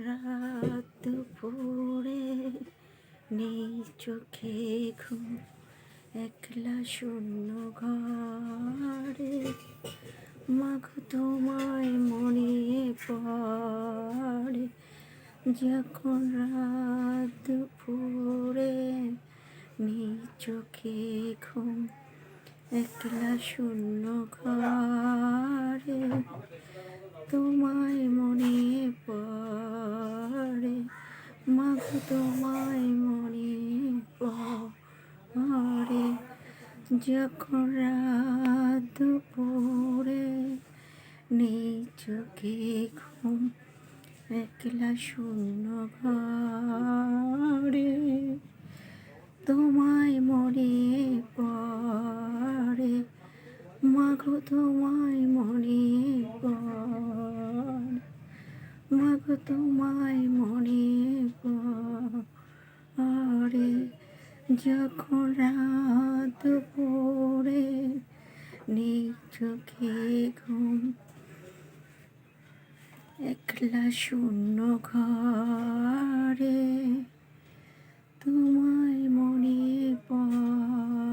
রাত দুপুরে নেই চোখে ঘুম, একলা শূন্য ঘরে মাগো তোমায় মনে পড়ে। যখন রাত দুপুরে নেই চোখে ঘুম, একলা শূন্য ঘরে তোমায় মনে পড়ে, মাগো তোমায় মনে পড়ে। যখন রাত দুপুরে নেই চোখে ঘুম, একলা শূন্য ঘরে তোমায় মনে পড়ে, মাগো তোমায় মনে পড়ে, মাগো তোমায় মনে পড়ে। যখন রাত দুপুরে নেই চোখে ঘুম, একলা শূন্য ঘরে তোমায় মনে পড়ে।